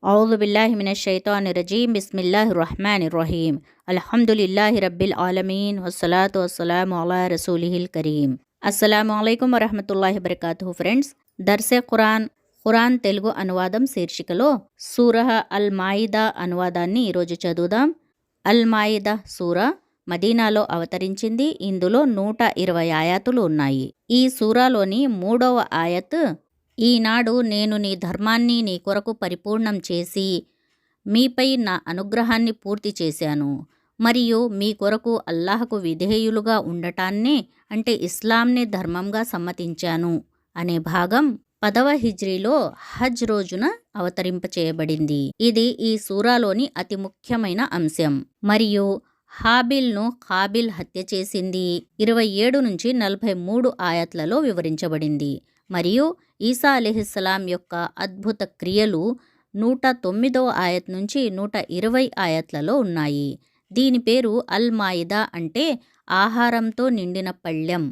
ఔజు బిల్లాహి మినష్ షైతానిర్ రజీం బిస్మిల్లాహిర్ రహ్మానిర్ రహీం అల్హమ్దులిల్లాహి రబ్బిల్ ఆలమీన్ వస్సలాతు వస్సలాము అలా రసూలిహిల్ కరీం. అస్సలాము అలైకుం వరహమతుల్లాహి వబరకాతుహు. ఫ్రెండ్స్, దర్సే ఖురాన్ తెలుగు అనువాదం శీర్షికలో సూరహ అల్ మాయిదా అనువాదాన్ని ఈరోజు చదువుదాం. అల్ మాయిదా సూరా మదీనాలో అవతరించింది. ఇందులో 120 ఆయాతులు ఉన్నాయి. ఈ సూరాలోని 3వ ఆయత్, ఈనాడు నేను నీ ధర్మాన్ని నీ కొరకు పరిపూర్ణం చేసి మీపై నా అనుగ్రహాన్ని పూర్తి చేశాను మరియు మీ కొరకు అల్లాహకు విధేయులుగా ఉండటాన్నే అంటే ఇస్లాంనే ధర్మంగా సమ్మతించాను అనే భాగం 10వ హిజ్రీలో హజ్ రోజున అవతరింపచేయబడింది. ఇది ఈ సూరాలోని అతి ముఖ్యమైన అంశం. మరియు హాబిల్ను కాబిల్ హత్య చేసింది 27 నుంచి 43 ఆయత్లలో వివరించబడింది. మరియు ఈసా అలైహిస్సలాం యొక్క అద్భుత క్రియలు 109వ ఆయత్ నుంచి 120 ఆయత్లలో ఉన్నాయి. దీని పేరు అల్ మాయిదా అంటే ఆహారంతో నిండిన పళ్ళెం.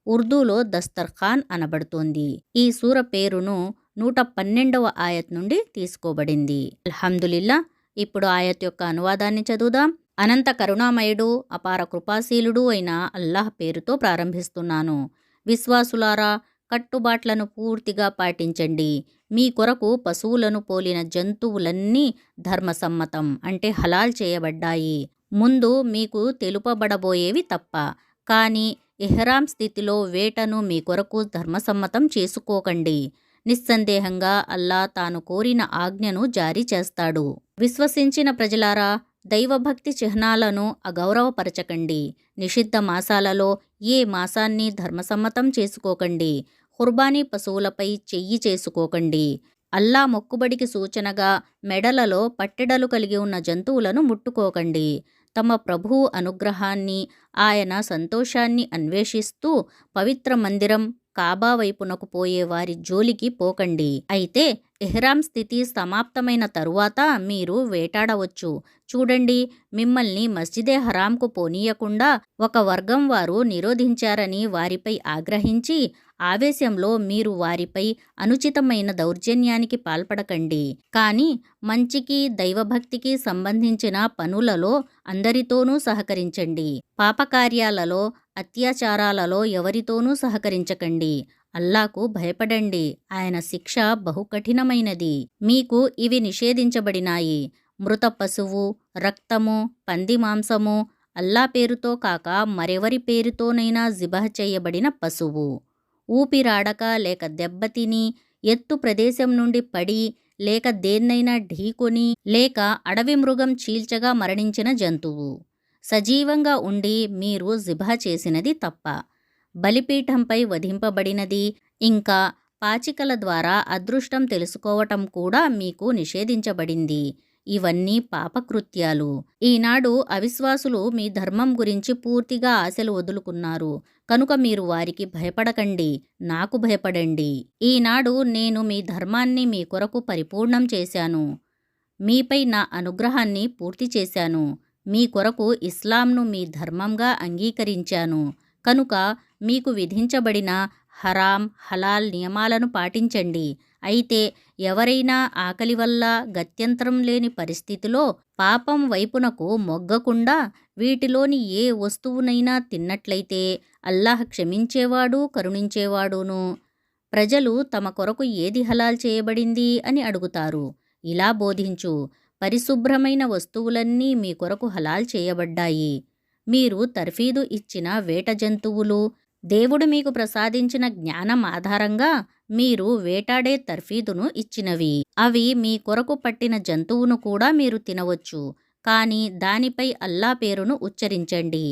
ఉర్దూలో దస్తర్ఖాన్ అనబడుతోంది. ఈ సూర పేరును 112వ ఆయత్ నుండి తీసుకోబడింది. అల్హమ్దులిల్లా. ఇప్పుడు ఆయత్ యొక్క అనువాదాన్ని చదువుదాం. అనంత కరుణామయుడు అపార కృపాశీలుడు అయిన అల్లాహ్ పేరుతో ప్రారంభిస్తున్నాను. విశ్వాసులారా, కట్టుబాట్లను పూర్తిగా పాటించండి. మీ కొరకు పశువులను పోలిన జంతువులన్నీ ధర్మసమ్మతం అంటే హలాల్ చేయబడ్డాయి, ముందు మీకు తెలుపబడబోయేవి తప్ప. కానీ ఇహ్రాం స్థితిలో వేటను మీ కొరకు ధర్మసమ్మతం చేసుకోకండి. నిస్సందేహంగా అల్లా తాను కోరిన ఆజ్ఞను జారీ చేస్తాడు. విశ్వసించిన ప్రజలారా, దైవభక్తి చిహ్నాలను అగౌరవపరచకండి. నిషిద్ధ మాసాలలో ఏ మాసాన్ని ధర్మసమ్మతం చేసుకోకండి. ఖుర్బానీ పశువులపై చెయ్యి చేసుకోకండి. అల్లా మొక్కుబడికి సూచనగా మెడలలో పట్టెడలు కలిగి ఉన్న జంతువులను ముట్టుకోకండి. తమ ప్రభువు అనుగ్రహాన్ని, ఆయన సంతోషాన్ని అన్వేషిస్తూ పవిత్ర మందిరం కాబా వైపునకు పోయే వారి జోలికి పోకండి. అయితే ఇహ్రాం స్థితి సమాప్తమైన తరువాత మీరు వేటాడవచ్చు. చూడండి, మిమ్మల్ని మస్జిదే హరాంకు పోనీయకుండా ఒక వర్గం వారు నిరోధించారని వారిపై ఆగ్రహించి ఆవేశంలో మీరు వారిపై అనుచితమైన దౌర్జన్యానికి పాల్పడకండి. కానీ మంచికి దైవభక్తికి సంబంధించిన పనులలో అందరితోనూ సహకరించండి. పాపకార్యాలలో, అత్యాచారాలలో ఎవరితోనూ సహకరించకండి. అల్లాకు భయపడండి, ఆయన శిక్ష బహుకఠినమైనది. మీకు ఇవి నిషేధించబడినాయి: మృత పశువు, రక్తము, పంది మాంసము, అల్లా పేరుతో కాక మరెవరి పేరుతోనైనా జిబహ్ చేయబడిన పశువు, ఊపిరాడక లేక దెబ్బతిని, ఎత్తు ప్రదేశం నుండి పడి లేక దేన్నైనా ఢీకొని లేక అడవి మృగం చీల్చగా మరణించిన జంతువు, సజీవంగా ఉండి మీరు జిబహ చేసినది తప్ప, బలిపీఠంపై వధింపబడినది, ఇంకా పాచికల ద్వారా అదృష్టం తెలుసుకోవటం కూడా మీకు నిషేధించబడింది. ఇవన్నీ పాపకృత్యాలు. ఈనాడు అవిశ్వాసులు మీ ధర్మం గురించి పూర్తిగా ఆశలు వదులుకున్నారు. కనుక మీరు వారికి భయపడకండి, నాకు భయపడండి. ఈనాడు నేను మీ ధర్మాన్ని మీ కొరకు పరిపూర్ణం చేశాను, మీపై నా అనుగ్రహాన్ని పూర్తి చేశాను, మీ కొరకు ఇస్లాంను మీ ధర్మంగా అంగీకరించాను. కనుక మీకు విధించబడిన హరాం, హలాల్ నియమాలను పాటించండి. అయితే ఎవరైనా ఆకలి వల్ల గత్యంతరం లేని పరిస్థితిలో పాపం వైపునకు మొగ్గకుండా వీటిలోని ఏ వస్తువునైనా తిన్నట్లయితే అల్లాహ్ క్షమించేవాడు, కరుణించేవాడును. ప్రజలు తమ కొరకు ఏది హలాల్ చేయబడింది అని అడుగుతారు. ఇలా బోధించు: పరిశుభ్రమైన వస్తువులన్నీ మీ కొరకు హలాల్ చేయబడ్డాయి. మీరు తర్ఫీదు ఇచ్చిన వేట జంతువులు, దేవుడు మీకు ప్రసాదించిన జ్ఞానం ఆధారంగా మీరు వేటాడే తర్ఫీదును ఇచ్చినవి. అవి మీ కొరకు పట్టిన జంతువును కూడా మీరు తినవచ్చు, కానీ దానిపై అల్లా పేరును ఉచ్చరించండి.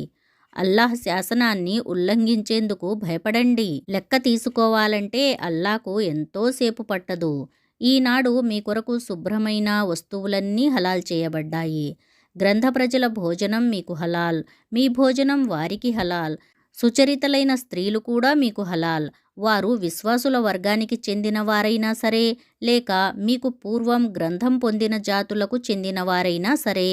అల్లాహ్ శాసనాన్ని ఉల్లంఘించేందుకు భయపడండి. లెక్క తీసుకోవాలంటే అల్లాకు ఎంతోసేపు పట్టదు. ఈనాడు మీ కొరకు శుభ్రమైన వస్తువులన్నీ హలాల్ చేయబడ్డాయి. గ్రంథ ప్రజల భోజనం మీకు హలాల్, మీ భోజనం వారికి హలాల్. సుచరితలైన స్త్రీలు కూడా మీకు హలాల్, వారు విశ్వాసుల వర్గానికి చెందిన వారైనా సరే లేక మీకు పూర్వం గ్రంథం పొందిన జాతులకు చెందిన వారైనా సరే.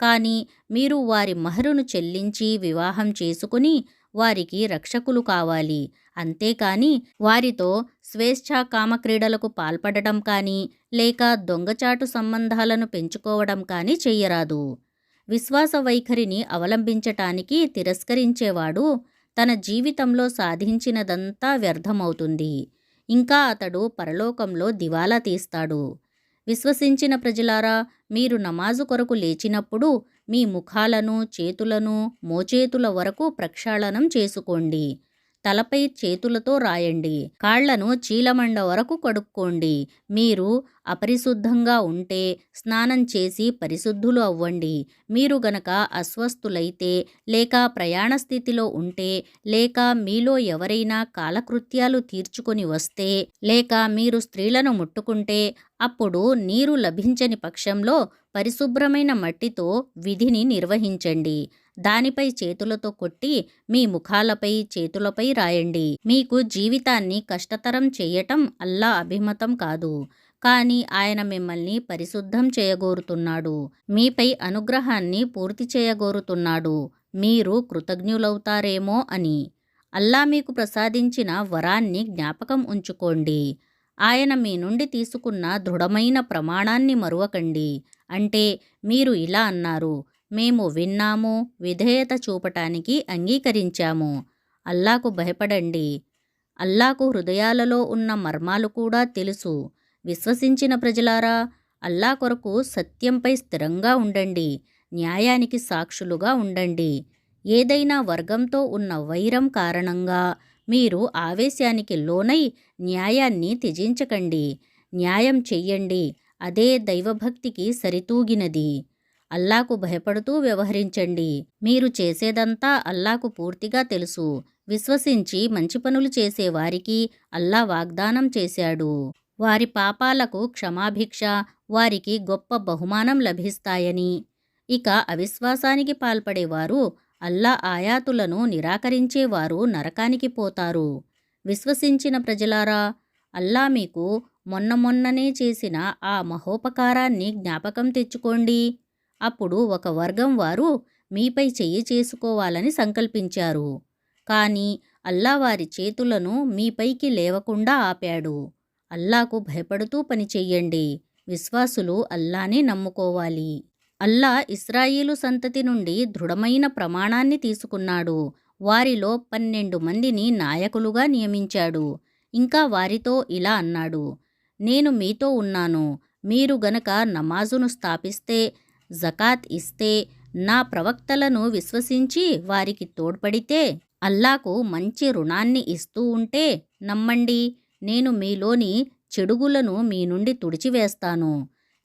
కానీ మీరు వారి మహరును చెల్లించి వివాహం చేసుకుని వారికి రక్షకులు కావాలి. అంతేకాని వారితో స్వేచ్ఛా కామక్రీడలకు పాల్పడటం కానీ లేక దొంగచాటు సంబంధాలను పెంచుకోవడం కానీ చెయ్యరాదు. విశ్వాస వైఖరిని అవలంబించటానికి తిరస్కరించేవాడు తన జీవితంలో సాధించినదంతా వ్యర్థమవుతుంది. ఇంకా అతడు పరలోకంలో దివాలా తీస్తాడు. విశ్వసించిన ప్రజలారా, మీరు నమాజు కొరకు లేచినప్పుడు మీ ముఖాలను, చేతులను మోచేతుల వరకు ప్రక్షాళనం చేసుకోండి. తలపై చేతులతో రాయండి. కాళ్లను చీలమండ వరకు కడుక్కోండి. మీరు అపరిశుద్ధంగా ఉంటే స్నానం చేసి పరిశుద్ధులు అవ్వండి. మీరు గనక అస్వస్థులైతే లేక ప్రయాణ స్థితిలో ఉంటే లేక మీలో ఎవరైనా కాలకృత్యాలు తీర్చుకొని వస్తే లేక మీరు స్త్రీలను ముట్టుకుంటే అప్పుడు నీరు లభించని పక్షంలో పరిశుభ్రమైన మట్టితో విధిని నిర్వహించండి. దానిపై చేతులతో కొట్టి మీ ముఖాలపై, చేతులపై రాయండి. మీకు జీవితాన్ని కష్టతరం చేయటం అల్లా అభిమతం కాదు. కానీ ఆయన మిమ్మల్ని పరిశుద్ధం చేయగోరుతున్నాడు. మీపై అనుగ్రహాన్ని పూర్తి చేయగోరుతున్నాడు. మీరు కృతజ్ఞులవుతారేమో అని. అల్లా మీకు ప్రసాదించిన వరాన్ని జ్ఞాపకం ఉంచుకోండి. ఆయన మీ నుండి తీసుకున్న దృఢమైన ప్రమాణాన్ని మరువకండి. అంటే మీరు ఇలా అన్నారు: మేము విన్నాము, విధేయత చూపటానికి అంగీకరించాము. అల్లాకు భయపడండి. అల్లాకు హృదయాలలో ఉన్న మర్మాలు కూడా తెలుసు. విశ్వసించిన ప్రజలారా, అల్లా కొరకు సత్యంపై స్థిరంగా ఉండండి. న్యాయానికి సాక్షులుగా ఉండండి. ఏదైనా వర్గంతో ఉన్న వైరం కారణంగా మీరు ఆవేశానికి లోనై న్యాయాన్ని త్యజించకండి. న్యాయం చెయ్యండి. అదే దైవభక్తికి సరితూగినది. అల్లాకు భయపడుతూ వ్యవహరించండి. మీరు చేసేదంతా అల్లాకు పూర్తిగా తెలుసు. విశ్వసించి మంచి పనులు చేసేవారికి అల్లా వాగ్దానం చేశాడు. వారి పాపాలకు క్షమాభిక్ష, వారికి గొప్ప బహుమానం లభిస్తాయని. ఇక అవిశ్వాసానికి పాల్పడేవారు, అల్లా ఆయాతులను నిరాకరించేవారు నరకానికి పోతారు. విశ్వసించిన ప్రజలారా, అల్లా మీకు మొన్ననే చేసిన ఆ మహోపకారాన్ని జ్ఞాపకం తెచ్చుకోండి. అప్పుడు ఒక వర్గం వారు మీపై చెయ్యి చేసుకోవాలని సంకల్పించారు. కానీ అల్లా వారి చేతులను మీపైకి లేవకుండా ఆపాడు. అల్లాకు భయపడుతూ పనిచెయ్యండి. విశ్వాసులు అల్లానే నమ్ముకోవాలి. అల్లా ఇశ్రాయేలు సంతతి నుండి దృఢమైన ప్రమాణాన్ని తీసుకున్నాడు. వారిలో 12 మందిని నాయకులుగా నియమించాడు. ఇంకా వారితో ఇలా అన్నాడు: నేను మీతో ఉన్నాను. మీరు గనక నమాజును స్థాపిస్తే, జకాత్ ఇస్తే, నా ప్రవక్తలను విశ్వసించి వారికి తోడ్పడితే, అల్లాకు మంచి రుణాన్ని ఇస్తూ ఉంటే నమ్మండి. నేను మీలోని చెడుగులను మీ నుండి తుడిచివేస్తాను.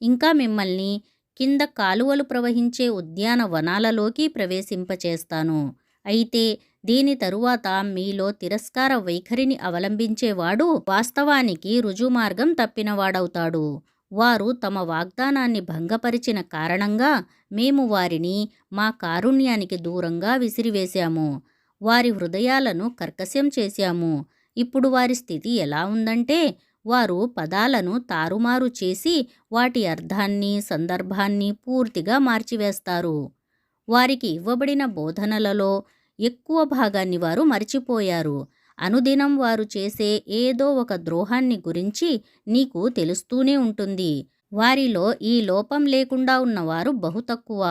ఇంకా మిమ్మల్ని కింద కాలువలు ప్రవహించే ఉద్యానవనాలలోకి ప్రవేశింపచేస్తాను. అయితే దీని తరువాత మీలో తిరస్కార వైఖరిని అవలంబించేవాడు వాస్తవానికి రుజుమార్గం తప్పినవాడవుతాడు. వారు తమ వాగ్దానాన్ని భంగపరిచిన కారణంగా మేము వారిని మా కారుణ్యానికి దూరంగా విసిరివేశాము. వారి హృదయాలను కర్కశం చేశాము. ఇప్పుడు వారి స్థితి ఎలా ఉందంటే, వారు పదాలను తారుమారు చేసి వాటి అర్థాన్ని, సందర్భాన్ని పూర్తిగా మార్చివేస్తారు. వారికి ఇవ్వబడిన బోధనలలో ఎక్కువ భాగాన్ని వారు మరిచిపోయారు. అనుదినం వారు చేసే ఏదో ఒక ద్రోహాన్ని గురించి నీకు తెలుస్తూనే ఉంటుంది. వారిలో ఈ లోపం లేకుండా ఉన్నవారు బహు తక్కువ.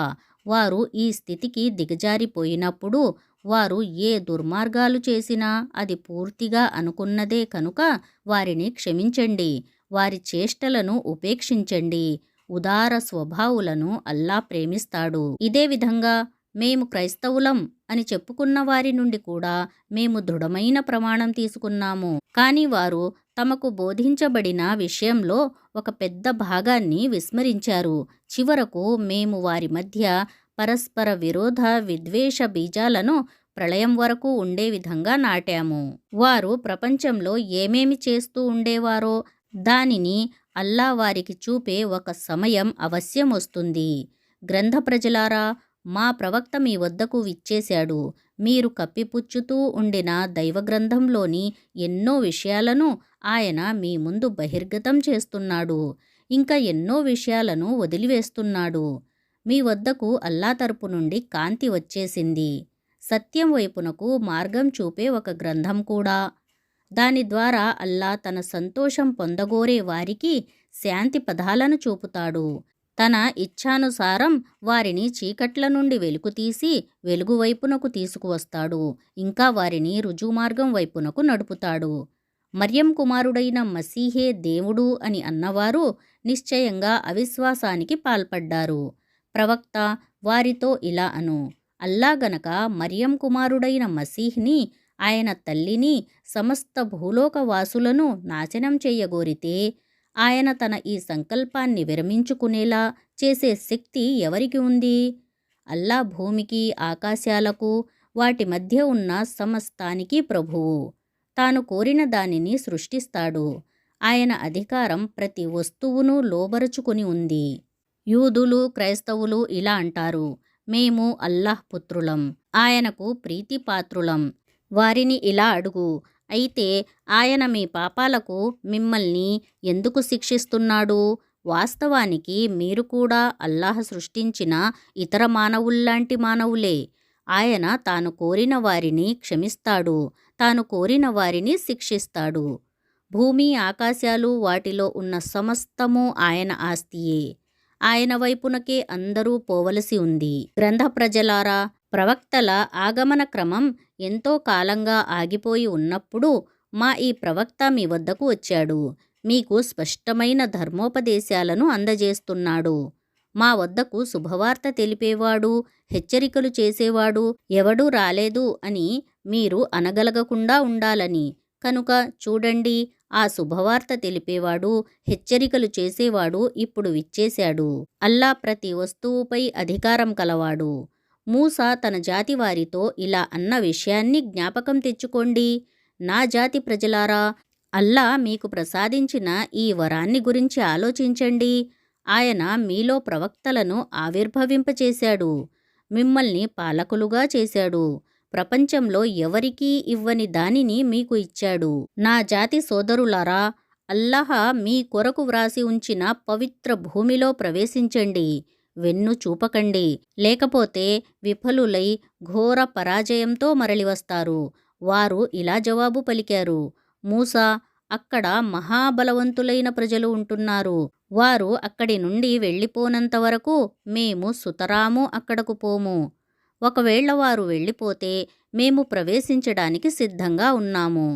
వారు ఈ స్థితికి దిగజారిపోయినప్పుడు వారు ఏ దుర్మార్గాలు చేసినా అది పూర్తిగా అనుకున్నదే కనుక వారిని క్షమించండి. వారి చేష్టలను ఉపేక్షించండి. ఉదార స్వభావులను అల్లా ప్రేమిస్తాడు. ఇదే విధంగా మేము క్రైస్తవులం అని చెప్పుకున్న వారి నుండి కూడా మేము దృఢమైన ప్రమాణం తీసుకున్నాము. కానీ వారు తమకు బోధించబడిన విషయంలో ఒక పెద్ద భాగాన్ని విస్మరించారు. చివరకు మేము వారి మధ్య పరస్పర విరోధ విద్వేష బీజాలను ప్రళయం వరకు ఉండే విధంగా నాటాము. వారు ప్రపంచంలో ఏమేమి చేస్తూ ఉండేవారో దానిని అల్లా వారికి చూపే ఒక సమయం అవశ్యం వస్తుంది. గ్రంథ ప్రజలారా, మా ప్రవక్త మీ వద్దకు విచ్చేశాడు. మీరు కప్పిపుచ్చుతూ ఉండిన దైవగ్రంథంలోని ఎన్నో విషయాలను ఆయన మీ ముందు బహిర్గతం చేస్తున్నాడు. ఇంకా ఎన్నో విషయాలను వదిలివేస్తున్నాడు. మీ వద్దకు అల్లా తరపు నుండి కాంతి వచ్చేసింది. సత్యం వైపునకు మార్గం చూపే ఒక గ్రంథం కూడా. దాని ద్వారా అల్లా తన సంతోషం పొందగోరే వారికి శాంతి పదాలను చూపుతాడు. తన ఇచ్ఛానుసారం వారిని చీకట్ల నుండి వెలుగుతీసి వెలుగువైపునకు తీసుకువస్తాడు. ఇంకా వారిని రుజుమార్గం వైపునకు నడుపుతాడు. మర్యం కుమారుడైన మసీహే దేవుడు అని అన్నవారు నిశ్చయంగా అవిశ్వాసానికి పాల్పడ్డారు. ప్రవక్త వారితో ఇలా అను: అల్లా గనక మర్యం కుమారుడైన మసీహ్ని, ఆయన తల్లిని, సమస్త భూలోకవాసులను నాశనం చెయ్యగోరితే ఆయన తన ఈ సంకల్పాన్ని విరమించుకునేలా చేసే శక్తి ఎవరికి ఉంది? అల్లా భూమికి, ఆకాశాలకు, వాటి మధ్య ఉన్న సమస్తానికి ప్రభువు. తాను కోరిన దానిని సృష్టిస్తాడు. ఆయన అధికారం ప్రతి వస్తువును లోబరుచుకుని ఉంది. యూదులు, క్రైస్తవులు ఇలా అంటారు: మేము అల్లాహ్ పుత్రులం, ఆయనకు ప్రీతిపాత్రులం. వారిని ఇలా అడుగు: అయితే ఆయన మీ పాపాలకు మిమ్మల్ని ఎందుకు శిక్షిస్తున్నాడు? వాస్తవానికి మీరు కూడా అల్లాహ్ సృష్టించిన ఇతర మానవుల్లాంటి మానవులే. ఆయన తాను కోరిన వారిని క్షమిస్తాడు, తాను కోరిన వారిని శిక్షిస్తాడు. భూమి, ఆకాశాలు, వాటిలో ఉన్న సమస్తము ఆయన ఆస్తియే. ఆయన వైపునకే అందరూ పోవలసి ఉంది. గ్రంథ ప్రజలారా, ప్రవక్తల ఆగమన క్రమం ఎంతో కాలంగా ఆగిపోయి ఉన్నప్పుడు మా ఈ ప్రవక్త మీ వద్దకు వచ్చాడు. మీకు స్పష్టమైన ధర్మోపదేశాలను అందజేస్తున్నాడు. మా వద్దకు శుభవార్త తెలిపేవాడు, హెచ్చరికలు చేసేవాడు ఎవడూ రాలేదు అని మీరు అనగలగకుండా ఉండాలని. కనుక చూడండి, ఆ శుభవార్త తెలిపేవాడు, హెచ్చరికలు చేసేవాడు ఇప్పుడు విచ్చేశాడు. అల్లా ప్రతి వస్తువుపై అధికారం కలవాడు. మూసా తన జాతి వారితో ఇలా అన్న విషయాన్ని జ్ఞాపకం తెచ్చుకోండి: నా జాతి ప్రజలారా, అల్లా మీకు ప్రసాదించిన ఈ వరాన్ని గురించి ఆలోచించండి. ఆయన మీలో ప్రవక్తలను ఆవిర్భవింపచేశాడు, మిమ్మల్ని పాలకులుగా చేశాడు. ప్రపంచంలో ఎవరికీ ఇవ్వని దానిని మీకు ఇచ్చాడు. నా జాతి సోదరులారా, అల్లాహ్ మీ కొరకు వ్రాసి ఉంచిన పవిత్ర భూమిలో ప్రవేశించండి, వెన్ను చూపకండి, లేకపోతే విఫలులై ఘోర పరాజయంతో మరలివస్తారు. వారు ఇలా జవాబు పలికారు: మూసా, అక్కడ మహాబలవంతులైన ప్రజలు ఉంటున్నారు. వారు అక్కడి నుండి వెళ్ళిపోనంత వరకు మేము సుతరాము అక్కడకు పోము. ఒకవేళ వారు వెళ్ళిపోతే మేము ప్రవేశించడానికి సిద్ధంగా ఉన్నాము.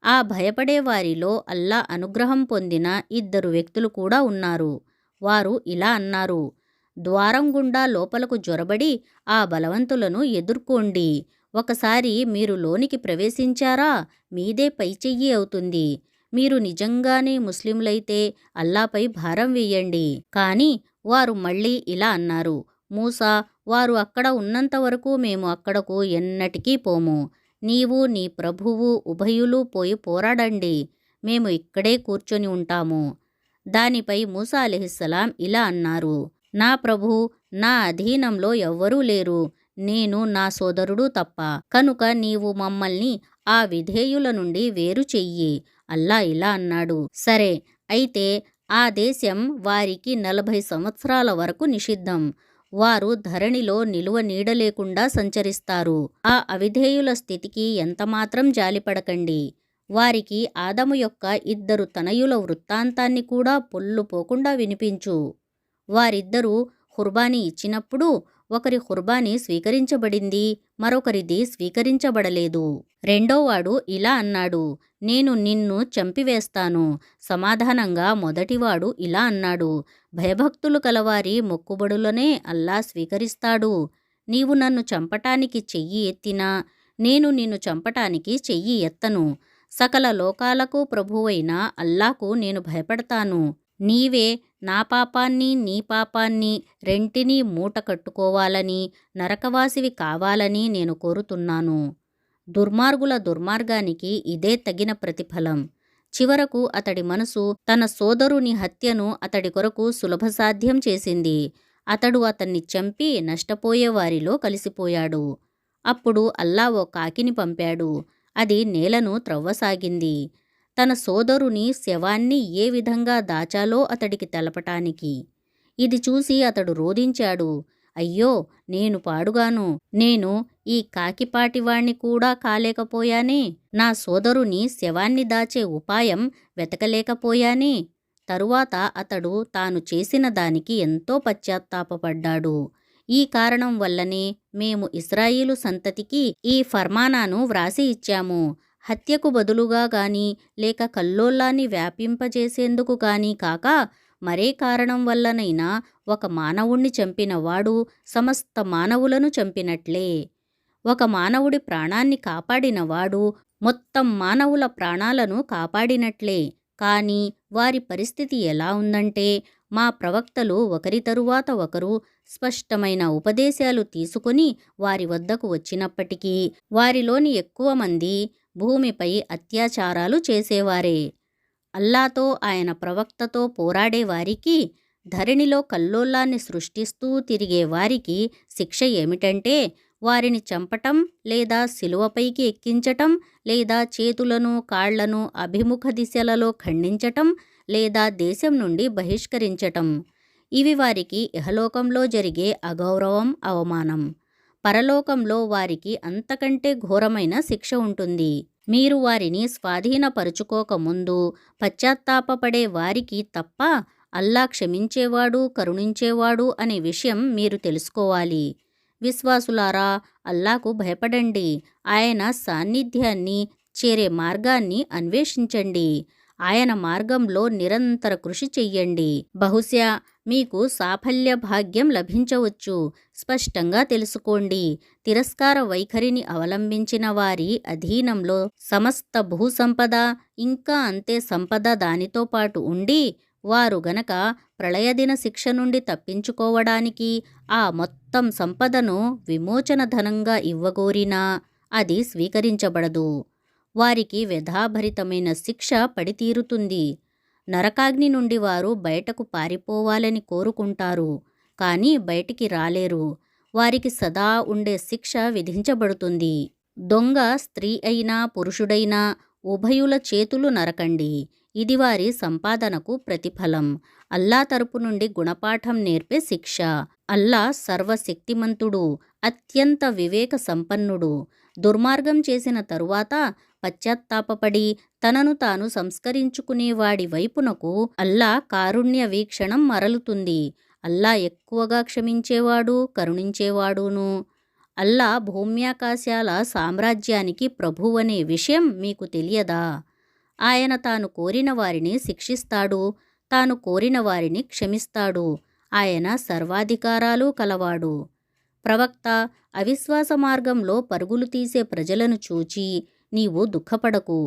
ఆ భయపడే వారిలో అల్లా అనుగ్రహం పొందిన 2 వ్యక్తులు కూడా ఉన్నారు. వారు ఇలా అన్నారు: ద్వారం గుండా లోపలకు జొరబడి ఆ బలవంతులను ఎదుర్కోండి. ఒకసారి మీరు లోనికి ప్రవేశించారా, మీదే పైచెయ్యి అవుతుంది. మీరు నిజంగానే ముస్లింలైతే అల్లాపై భారం వేయండి. కానీ వారు మళ్ళీ ఇలా అన్నారు: మూసా, వారు అక్కడ ఉన్నంత వరకు మేము అక్కడకు ఎన్నటికీ పోము. నీవు, నీ ప్రభువు ఉభయులు పోయి పోరాడండి, మేము ఇక్కడే కూర్చొని ఉంటాము. దానిపై మూసా అలైహిస్సలాం ఇలా అన్నారు: నా ప్రభూ, నా అధీనంలో ఎవ్వరూ లేరు, నేను నా సోదరుడు తప్ప. కనుక నీవు మమ్మల్ని ఆ విధేయుల నుండి వేరు చెయ్యి. అల్లా ఇలా అన్నాడు: సరే, అయితే ఆ దేశం వారికి 40 సంవత్సరాల వరకు నిషిద్ధం. వారు ధరణిలో నిలువ నీడ లేకుండా సంచరిస్తారు. ఆ అవిధేయుల స్థితికి ఎంతమాత్రం జాలిపడకండి. వారికి ఆదము యొక్క 2 తనయుల వృత్తాంతాన్ని కూడా పొల్లు పోకుండా వినిపించు. వారిద్దరూ ఖుర్బానీ ఇచ్చినప్పుడు ఒకరి ఖుర్బానీ స్వీకరించబడింది, మరొకరిది స్వీకరించబడలేదు. రెండోవాడు ఇలా అన్నాడు: నేను నిన్ను చంపివేస్తాను. సమాధానంగా మొదటివాడు ఇలా అన్నాడు: భయభక్తులు కలవారి మొక్కుబడులనే అల్లా స్వీకరిస్తాడు. నీవు నన్ను చంపటానికి చెయ్యి ఎత్తినా నేను నిన్ను చంపటానికి చెయ్యి ఎత్తను. సకల లోకాలకు ప్రభువైన అల్లాకు నేను భయపడతాను. నీవే నా పాపాన్ని, నీ పాపాన్ని రెంటినీ మూట కట్టుకోవాలని, నరకవాసివి కావాలని నేను కోరుతున్నాను. దుర్మార్గుల దుర్మార్గానికి ఇదే తగిన ప్రతిఫలం. చివరకు అతడి మనసు తన సోదరుని హత్యను అతడి కొరకు సులభసాధ్యం చేసింది. అతడు అతన్ని చంపి నష్టపోయే వారిలో కలిసిపోయాడు. అప్పుడు అల్లా ఓ కాకిని పంపాడు. అది నేలను త్రవ్వసాగింది, తన సోదరుని శవాన్ని ఏ విధంగా దాచాలో అతడికి తెలపటానికి. ఇది చూసి అతడు రోదించాడు: అయ్యో, నేను పాడుగాను, నేను ఈ కాకిపాటివాణ్ణి కూడా కాలేకపోయానే? నా సోదరుని శవాన్ని దాచే ఉపాయం వెతకలేకపోయానే? తరువాత అతడు తాను చేసిన దానికి ఎంతో పశ్చాత్తాపపడ్డాడు. ఈ కారణం వల్లనే మేము ఇశ్రాయేలు సంతతికి ఈ ఫర్మానాను వ్రాసి ఇచ్చాము. హత్యకు బదులుగా గాని లేక కల్లోలాన్ని వ్యాపింపజేసేందుకు గాని కాక మరే కారణం వల్లనైనా ఒక మానవుణ్ణి చంపినవాడు సమస్త మానవులను చంపినట్లే. ఒక మానవుడి ప్రాణాన్ని కాపాడినవాడు మొత్తం మానవుల ప్రాణాలను కాపాడినట్లే. కానీ వారి పరిస్థితి ఎలా ఉందంటే, మా ప్రవక్తలు ఒకరి తరువాత ఒకరు స్పష్టమైన ఉపదేశాలు తీసుకుని వారి వద్దకు వచ్చినప్పటికీ వారిలోని ఎక్కువ మంది భూమిపై అత్యాచారాలు చేసేవారే. అల్లాతో ఆయన ప్రవక్తతో పోరాడేవారికి, ధరణిలో కల్లోలాన్ని సృష్టిస్తూ తిరిగే వారికి శిక్ష ఏమిటంటే, వారిని చంపటం లేదా శిలువపైకి ఎక్కించటం లేదా చేతులను కాళ్లను అభిముఖ దిశలలో ఖండించటం లేదా దేశం నుండి బహిష్కరించటం. ఇవి వారికి ఇహలోకంలో జరిగే అగౌరవం, అవమానం. పరలోకంలో వారికి అంతకంటే ఘోరమైన శిక్ష ఉంటుంది. మీరు వారిని స్వాధీనపరుచుకోకముందు పశ్చాత్తాపపడే వారికి తప్ప అల్లా క్షమించేవాడు, కరుణించేవాడు అనే విషయం మీరు తెలుసుకోవాలి. విశ్వాసులారా, అల్లాకు భయపడండి. ఆయన సాన్నిధ్యాన్ని చేరే మార్గాన్ని అన్వేషించండి. ఆయన మార్గంలో నిరంతర కృషి చెయ్యండి. బహుశా మీకు సాఫల్య భాగ్యం లభించవచ్చు. స్పష్టంగా తెలుసుకోండి. తిరస్కార వైఖరిని అవలంబించిన వారి అధీనంలో సమస్త భూసంపద ఇంకా అంతే సంపద దానితో పాటు ఉండి వారు గనక ప్రళయదిన శిక్ష నుండి తప్పించుకోవడానికి ఆ మొత్తం సంపదను విమోచన ధనంగా ఇవ్వగోరినా అది స్వీకరించబడదు. వారికి వ్యధాభరితమైన శిక్ష పడితీరుతుంది. నరకాగ్ని నుండి వారు బయటకు పారిపోవాలని కోరుకుంటారు, కానీ బయటికి రాలేరు. వారికి సదా ఉండే శిక్ష విధించబడుతుంది. దొంగ స్త్రీ అయినా పురుషుడైనా ఉభయుల చేతులు నరకండి. ఇది వారి సంపాదనకు ప్రతిఫలం. అల్లా తరపు నుండి గుణపాఠం నేర్పే శిక్ష. అల్లా సర్వశక్తిమంతుడు, అత్యంత వివేక సంపన్నుడు. దుర్మార్గం చేసిన తరువాత పశ్చాత్తాపపడి తనను తాను సంస్కరించుకునేవాడి వైపునకు అల్లా కారుణ్య వీక్షణం మరలుతుంది. అల్లా ఎక్కువగా క్షమించేవాడు, కరుణించేవాడును. అల్లా భూమ్యాకాశాల సామ్రాజ్యానికి ప్రభువనే విషయం మీకు తెలియదా? ఆయన తాను కోరిన వారిని శిక్షిస్తాడు, తాను కోరిన వారిని క్షమిస్తాడు. ఆయన సర్వాధికారాలు కలవాడు. ప్రవక్త, అవిశ్వాస మార్గంలో పరుగులు తీసే ప్రజలను చూచి నీవు దుఃఖపడకు.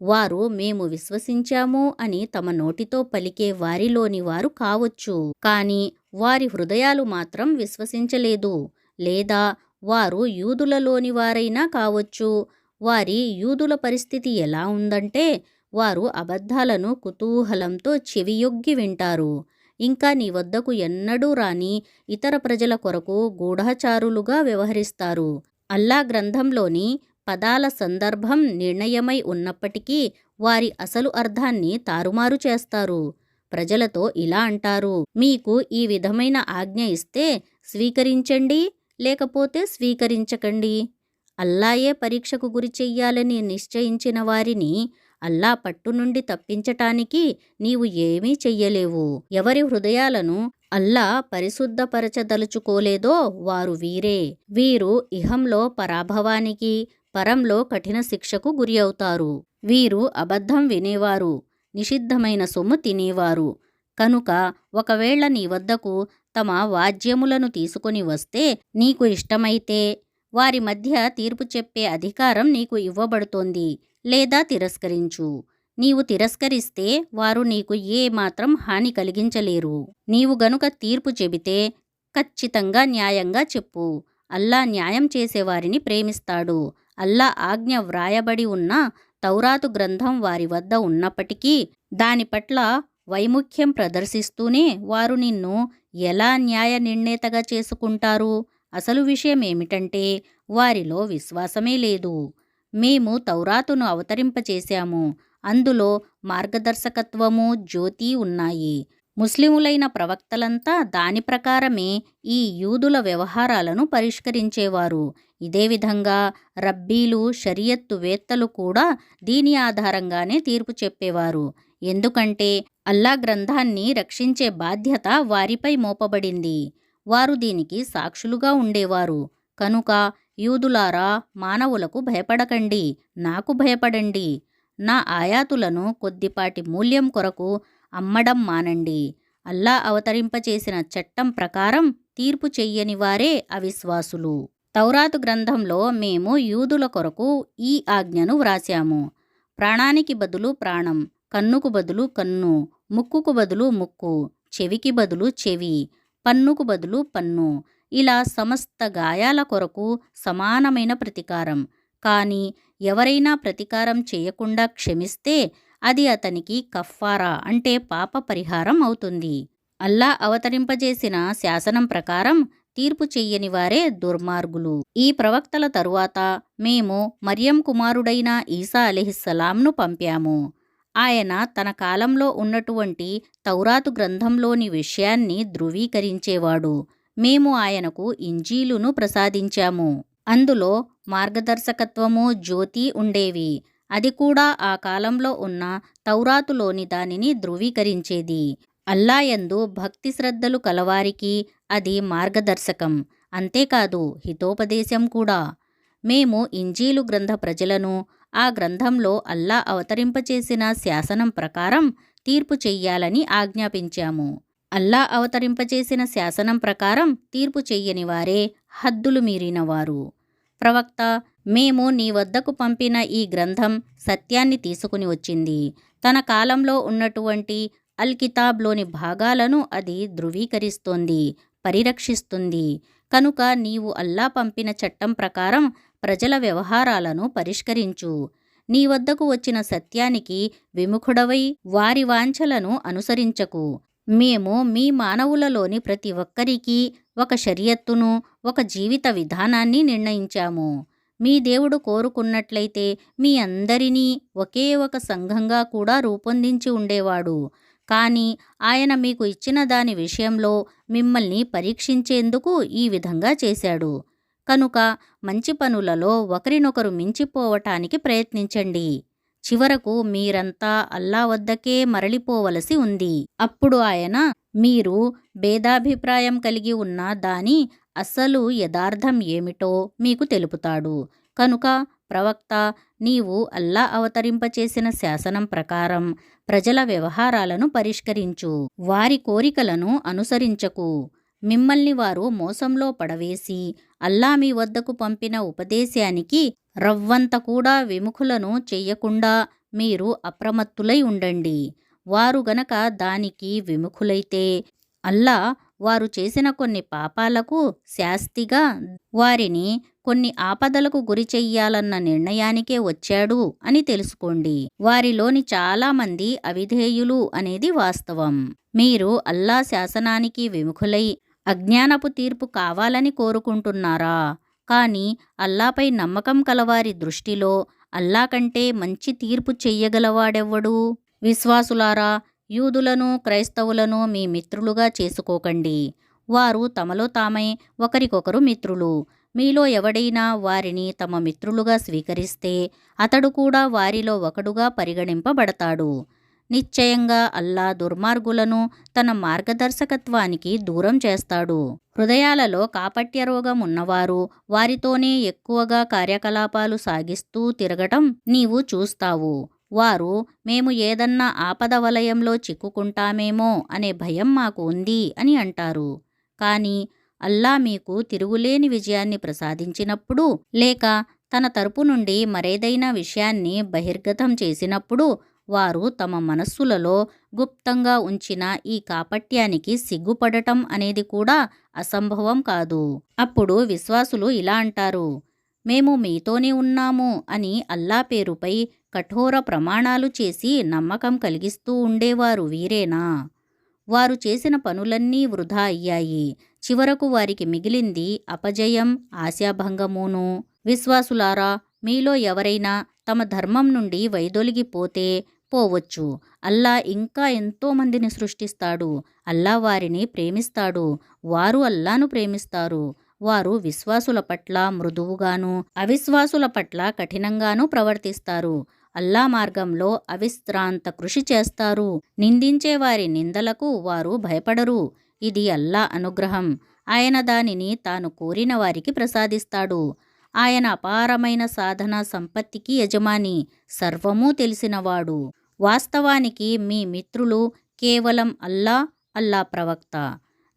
వారు మేము విశ్వసించాము అని తమ నోటితో పలికే వారిలోని వారు కావచ్చు, కానీ వారి హృదయాలు మాత్రం విశ్వసించలేదు. లేదా వారు యూదులలోని వారైనా కావచ్చు. వారి యూదుల పరిస్థితి ఎలా ఉందంటే, వారు అబద్ధాలను కుతూహలంతో చెవియొగ్గి వింటారు. ఇంకా నీ వద్దకు ఎన్నడూ రాని ఇతర ప్రజల కొరకు గూఢచారులుగా వ్యవహరిస్తారు. అల్లా గ్రంథంలోని పదాల సందర్భం నిర్ణయమై ఉన్నప్పటికీ వారి అసలు అర్థాన్ని తారుమారు చేస్తారు. ప్రజలతో ఇలా అంటారు, మీకు ఈ విధమైన ఆజ్ఞ ఇస్తే స్వీకరించండి, లేకపోతే స్వీకరించకండి. అల్లాయే పరీక్షకు గురి చెయ్యాలని నిశ్చయించిన వారిని అల్లా పట్టు నుండి తప్పించటానికి నీవు ఏమీ చెయ్యలేవు. ఎవరి హృదయాలను అల్లా పరిశుద్ధపరచదలుచుకోలేదో వారు వీరే. వీరు ఇహంలో పరాభవానికి, పరంలో కఠిన శిక్షకు గురి అవుతారు. వీరు అబద్ధం వినేవారు, నిషిద్ధమైన సొమ్ము తినేవారు. కనుక ఒకవేళ నీ వద్దకు తమ వాద్యములను తీసుకొని వస్తే నీకు ఇష్టమైతే వారి మధ్య తీర్పు చెప్పే అధికారం నీకు ఇవ్వబడుతోంది. లేదా తిరస్కరించు. నీవు తిరస్కరిస్తే వారు నీకు ఏ మాత్రం హాని కలిగించలేరు. నీవు గనుక తీర్పు చెబితే ఖచ్చితంగా న్యాయంగా చెప్పు. అల్లా న్యాయం చేసేవారిని ప్రేమిస్తాడు. అల్లా ఆజ్ఞ వ్రాయబడి ఉన్న తౌరాతు గ్రంథం వారి వద్ద ఉన్నప్పటికీ దాని పట్ల వైముఖ్యం ప్రదర్శిస్తూనే వారు నిన్ను ఎలా న్యాయ నిర్ణేతగా చేసుకుంటారు? అసలు విషయం ఏమిటంటే వారిలో విశ్వాసమే లేదు. మేము తౌరాతును అవతరింపచేశాము. అందులో మార్గదర్శకత్వము, జ్యోతి ఉన్నాయి. ముస్లిములైన ప్రవక్తలంతా దాని ప్రకారమే ఈ యూదుల వ్యవహారాలను పరిష్కరించేవారు. ఇదే విధంగా రబ్బీలు, షరియత్తు వేత్తలు కూడా దీని ఆధారంగానే తీర్పు చెప్పేవారు. ఎందుకంటే అల్లా గ్రంథాన్ని రక్షించే బాధ్యత వారిపై మోపబడింది. వారు దీనికి సాక్షులుగా ఉండేవారు. కనుక యూదులారా, మానవులకు భయపడకండి, నాకు భయపడండి. నా ఆయాతులను కొద్దిపాటి మూల్యం కొరకు అమ్మడం మానండి. అల్లా అవతరింపచేసిన చట్టం ప్రకారం తీర్పు చెయ్యని వారే అవిశ్వాసులు. తౌరాతు గ్రంథంలో మేము యూదుల కొరకు ఈ ఆజ్ఞను వ్రాశాము. ప్రాణానికి బదులు ప్రాణం, కన్నుకు బదులు కన్ను, ముక్కుకు బదులు ముక్కు, చెవికి బదులు చెవి, పన్నుకు బదులు పన్ను, ఇలా సమస్త గాయాల కొరకు సమానమైన ప్రతీకారం. కానీ ఎవరైనా ప్రతీకారం చేయకుండా క్షమిస్తే అది అతనికి కఫ్ఫారా అంటే పాప పరిహారం అవుతుంది. అల్లా అవతరింపజేసిన శాసనం ప్రకారం తీర్పు చెయ్యని వారే దుర్మార్గులు. ఈ ప్రవక్తల తరువాత మేము మర్యం కుమారుడైన ఈసా అలైహిస్సలాంను పంపాము. ఆయన తన కాలంలో ఉన్నటువంటి తౌరాతు గ్రంథంలోని విషయాన్ని ధృవీకరించేవాడు. మేము ఆయనకు ఇంజీలును ప్రసాదించాము. అందులో మార్గదర్శకత్వము, జ్యోతి ఉండేవి. అది కూడా ఆ కాలంలో ఉన్న తౌరాతులోని దానిని ధృవీకరించేది. అల్లా యందు భక్తి శ్రద్ధలు కలవారికి అది మార్గదర్శకం. అంతేకాదు హితోపదేశం కూడా. మేము ఇంజీలు గ్రంథ ప్రజలను ఆ గ్రంథంలో అల్లా అవతరింపచేసిన శాసనం ప్రకారం తీర్పు చెయ్యాలని ఆజ్ఞాపించాము. అల్లా అవతరింపచేసిన శాసనం ప్రకారం తీర్పు చెయ్యని వారే హద్దులు మీరినవారు. ప్రవక్త, మేము నీ వద్దకు పంపిన ఈ గ్రంథం సత్యాన్ని తీసుకుని వచ్చింది. తన కాలంలో ఉన్నటువంటి అల్ కితాబ్లోని భాగాలను అది ధృవీకరిస్తోంది, పరిరక్షిస్తుంది. కనుక నీవు అల్లా పంపిన చట్టం ప్రకారం ప్రజల వ్యవహారాలను పరిష్కరించు. నీ వద్దకు వచ్చిన సత్యానికి విముఖుడవై వారి వాంఛలను అనుసరించకు. మేము మీ మానవులలోని ప్రతి ఒక్కరికి ఒక షరియత్తును, ఒక జీవిత విధానాన్ని నిర్ణయించాము. మీ దేవుడు కోరుకున్నట్లయితే మీ అందరినీ ఒకే ఒక సంఘంగా కూడా రూపొందించి ఉండేవాడు. కానీ ఆయన మీకు ఇచ్చిన దాని విషయంలో మిమ్మల్ని పరీక్షించేందుకు ఈ విధంగా చేశాడు. కనుక మంచి పనులలో ఒకరినొకరు మించిపోవటానికి ప్రయత్నించండి. చివరకు మీరంతా అల్లా వద్దకే మరలిపోవలసి ఉంది. అప్పుడు ఆయన మీరు భేదాభిప్రాయం కలిగి ఉన్న దాని అసలు యథార్థం ఏమిటో మీకు తెలుపుతాడు. కనుక ప్రవక్త, నీవు అల్లా అవతరింపచేసిన శాసనం ప్రకారం ప్రజల వ్యవహారాలను పరిష్కరించు. వారి కోరికలను అనుసరించకు. మిమ్మల్ని వారు మోసంలో పడవేసి అల్లా మీ వద్దకు పంపిన ఉపదేశానికి రవ్వంత కూడా విముఖులను చెయ్యకుండా మీరు అప్రమత్తులై ఉండండి. వారు గనక దానికి విముఖులైతే అల్లా వారు చేసిన కొన్ని పాపాలకు శాస్తిగా వారిని కొన్ని ఆపదలకు గురి చెయ్యాలన్న నిర్ణయానికే వచ్చాడు అని తెలుసుకోండి. వారిలోని చాలామంది అవిధేయులు అనేది వాస్తవం. మీరు అల్లా శాసనానికి విముఖులై అజ్ఞానపు తీర్పు కావాలని కోరుకుంటున్నారా? కానీ అల్లాపై నమ్మకం కలవారి దృష్టిలో అల్లా కంటే మంచి తీర్పు చెయ్యగలవాడెవ్వడు? విశ్వాసులారా, యూదులను, క్రైస్తవులను మీ మిత్రులుగా చేసుకోకండి. వారు తమలో తామై ఒకరికొకరు మిత్రులు. మీలో ఎవడైనా వారిని తమ మిత్రులుగా స్వీకరిస్తే అతడు కూడా వారిలో ఒకడుగా పరిగణింపబడతాడు. నిశ్చయంగా అల్లా దుర్మార్గులను తన మార్గదర్శకత్వానికి దూరం చేస్తాడు. హృదయాలలో కాపట్య రోగం ఉన్నవారు వారితోనే ఎక్కువగా కార్యకలాపాలు సాగిస్తూ తిరగటం నీవు చూస్తావు. వారు మేము ఏదన్నా ఆపద వలయంలో చిక్కుకుంటామేమో అనే భయం మాకు ఉంది అని అంటారు. కానీ అల్లా మీకు తిరుగులేని విజయాన్ని ప్రసాదించినప్పుడు, లేక తన తరపు నుండి మరేదైనా విషయాన్ని బహిర్గతం చేసినప్పుడు వారు తమ మనస్సులలో గుప్తంగా ఉంచిన ఈ కాపట్యానికి సిగ్గుపడటం అనేది కూడా అసంభవం కాదు. అప్పుడు విశ్వాసులు ఇలా అంటారు, మేము మీతోనే ఉన్నాము అని అల్లా పేరుపై కఠోర ప్రమాణాలు చేసి నమ్మకం కలిగిస్తూ ఉండేవారు వీరేనా? వారు చేసిన పనులన్నీ వృధా అయ్యాయి. చివరకు వారికి మిగిలింది అపజయం, ఆశాభంగమును. విశ్వాసులారా, మీలో ఎవరైనా తమ ధర్మం నుండి వైదొలిగిపోతే పోవచ్చు. అల్లా ఇంకా ఎంతోమందిని సృష్టిస్తాడు. అల్లా వారిని ప్రేమిస్తాడు. వారు అల్లాను ప్రేమిస్తారు. వారు విశ్వాసుల పట్ల మృదువుగాను, అవిశ్వాసుల పట్ల కఠినంగానూ ప్రవర్తిస్తారు. అల్లా మార్గంలో అవిశ్రాంత కృషి చేస్తారు. నిందించే వారి నిందలకు వారు భయపడరు. ఇది అల్లా అనుగ్రహం. ఆయన దానిని తాను కోరిన వారికి ప్రసాదిస్తాడు. ఆయన అపారమైన సాధన సంపత్తికి యజమాని, సర్వమూ తెలిసినవాడు. వాస్తవానికి మీ మిత్రులు కేవలం అల్లా, అల్లా ప్రవక్త,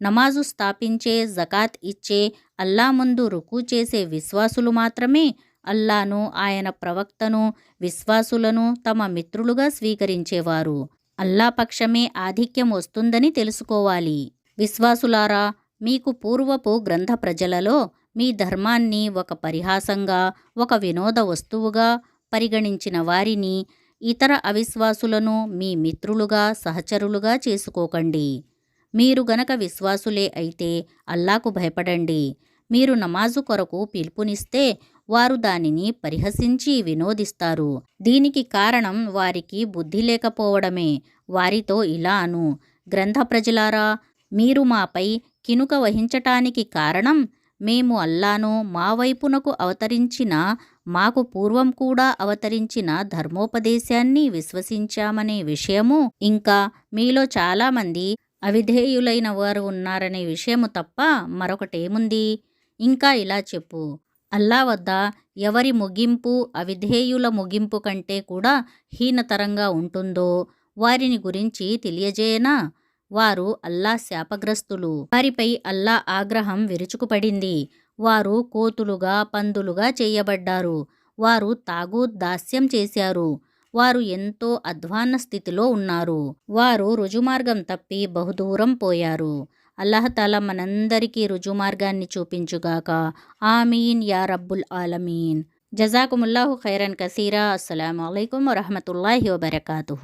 నమాజు స్థాపించే, జకాత్ ఇచ్చే, అల్లా ముందు రుకు చేసే విశ్వాసులు మాత్రమే అల్లాను, ఆయన ప్రవక్తను, విశ్వాసులను తమ మిత్రులుగా స్వీకరించేవారు. అల్లా పక్షమే ఆధిక్యం వస్తుందని తెలుసుకోవాలి. విశ్వాసులారా, మీకు పూర్వపు గ్రంథ ప్రజలలో మీ ధర్మాన్ని ఒక పరిహాసంగా, ఒక వినోద వస్తువుగా పరిగణించిన వారిని, ఇతర అవిశ్వాసులను మీ మిత్రులుగా, సహచరులుగా చేసుకోకండి. మీరు గనక విశ్వాసులే అయితే అల్లాకు భయపడండి. మీరు నమాజు కొరకు పిలుపునిస్తే వారు దానిని పరిహసించి వినోదిస్తారు. దీనికి కారణం వారికి బుద్ధి లేకపోవడమే. వారితో ఇలా అను: గ్రంథ ప్రజలారా, మీరు మాపై కినుక వహించటానికి కారణం మేము అల్లాను, మా వైపునకు అవతరించిన, మాకు పూర్వం కూడా అవతరించిన ధర్మోపదేశాన్ని విశ్వసించామనే విషయము, ఇంకా మీలో చాలామంది అవిధేయులైన వారు ఉన్నారనే విషయము తప్ప మరొకటేముంది? ఇంకా ఇలా చెప్పు: అల్లా వద్ద ఎవరి ముగింపు అవిధేయుల ముగింపు కంటే కూడా హీనతరంగా ఉంటుందో వారిని గురించి తెలియజేయనా? వారు అల్లా శాపగ్రస్తులు. వారిపై అల్లా ఆగ్రహం విరుచుకుపడింది. వారు కోతులుగా, పందులుగా చేయబడ్డారు. వారు తాగూత్ దాస్యం చేశారు. వారు ఎంతో అధ్వాన్న స్థితిలో ఉన్నారు. వారు రుజుమార్గం తప్పి బహుదూరం పోయారు. అల్లాహతాలా మనందరికీ రుజుమార్గాన్ని చూపించుగాక. ఆమీన్ యా రబ్బుల్ ఆలమీన్. జజాకుముల్లాహు ఖైరన్ కసీరా. అస్సలాము అలైకుం వరహమతుల్లాహి వబరకాతుహు.